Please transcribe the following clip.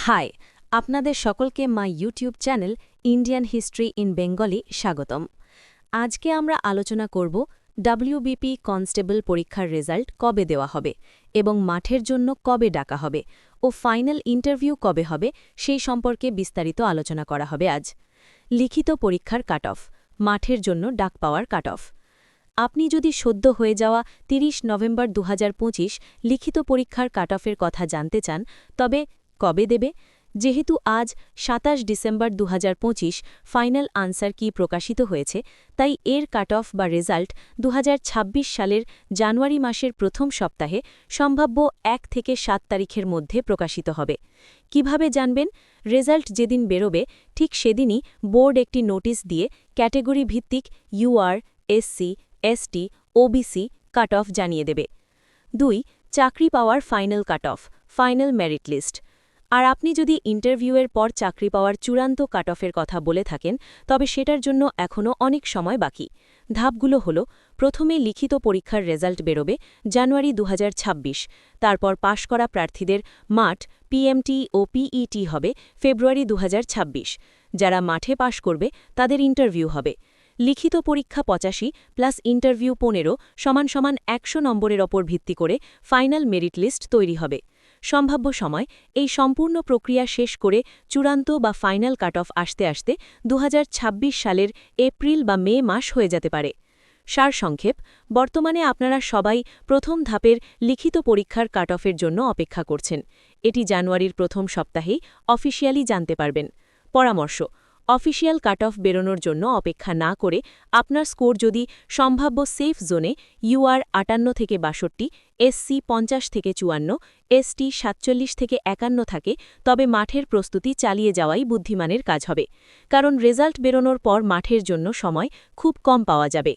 High, আপনাদের সকলকে my YouTube channel Indian history in Bengali স্বাগতম। আজকে আমরা আলোচনা করব ডাব্লিউবিপি কনস্টেবল পরীক্ষার রেজাল্ট কবে দেওয়া হবে এবং মাঠের জন্য কবে ডাকা হবে ও ফাইনাল ইন্টারভিউ কবে হবে সেই সম্পর্কে বিস্তারিত আলোচনা করা হবে আজ। লিখিত পরীক্ষার কাট অফ, মাঠের জন্য ডাক পাওয়ার কাট অফ। আপনি যদি সদ্য হয়ে যাওয়া ৩০ নভেম্বর ২০২৫ লিখিত পরীক্ষার কাট অফের কথা জানতে চান, তবে কবে দেবে? যেহেতু আজ ২৭ ডিসেম্বর ২০২৫ ফাইনাল আনসার কি প্রকাশিত হয়েছে, তাই এর কাট অফ বা রেজাল্ট ২০২৬ সালের জানুয়ারি মাসের প্রথম সপ্তাহে সম্ভাব্য ১ থেকে ৭ তারিখের মধ্যে প্রকাশিত হবে। কিভাবে জানবেন? রেজাল্ট যেদিন বেরোবে ঠিক সেদিনই বোর্ড একটি নোটিশ দিয়ে ক্যাটেগরি ভিত্তিক UR, SC, ST, OBC cut off জানিয়ে দেবে। ২. চাকরি পাওয়ার final cut off, final merit list. আর আপনি যদি ইন্টারভিউয়ের পর চাকরি পাওয়ার চূড়ান্ত কাট অফের কথা বলে থাকেন, তবে সেটার জন্য এখনও অনেক সময় বাকি। ধাপগুলো হল: প্রথমে লিখিত পরীক্ষার রেজাল্ট বেরোবে জানুয়ারি ২০২৬, তারপর পাশ করা প্রার্থীদের মাঠ, পিএমটি ও পিইটি হবে ফেব্রুয়ারি ২০২৬। যারা মাঠে পাশ করবে তাদের ইন্টারভিউ হবে। লিখিত পরীক্ষা ৮৫ প্লাস ইন্টারভিউ ১৫ = ১০০ নম্বরের ওপর ভিত্তি করে ফাইনাল মেরিট লিস্ট তৈরি হবে। সম্ভাব্য সময়: এই সম্পূর্ণ প্রক্রিয়া শেষ করে চূড়ান্ত বা ফাইনাল কাট অফ আসতে আসতে ২০২৬ সালের এপ্রিল বা মে মাস হয়ে যেতে পারে। সারসংক্ষেপ: বর্তমানে আপনারা সবাই প্রথম ধাপের লিখিত পরীক্ষার কাট অফের জন্য অপেক্ষা করছেন। এটি জানুয়ারির প্রথম সপ্তাহেই অফিসিয়ালি জানতে পারবেন। পরামর্শ: অফিসিয়াল কাট অফ বেরোনোর জন্য অপেক্ষা না করে আপনার স্কোর যদি সম্ভাব্য সেফ জোনে ইউআর ৫৮ থেকে ৬২, এসসি ৫০ থেকে ৫৪, এসটি ৪৭ থেকে ৫১ থাকে, তবে মাঠের প্রস্তুতি চালিয়ে যাওয়াই বুদ্ধিমানের কাজ হবে। কারণ রেজাল্ট বেরোনোর পর মাঠের জন্য সময় খুব কম পাওয়া যাবে।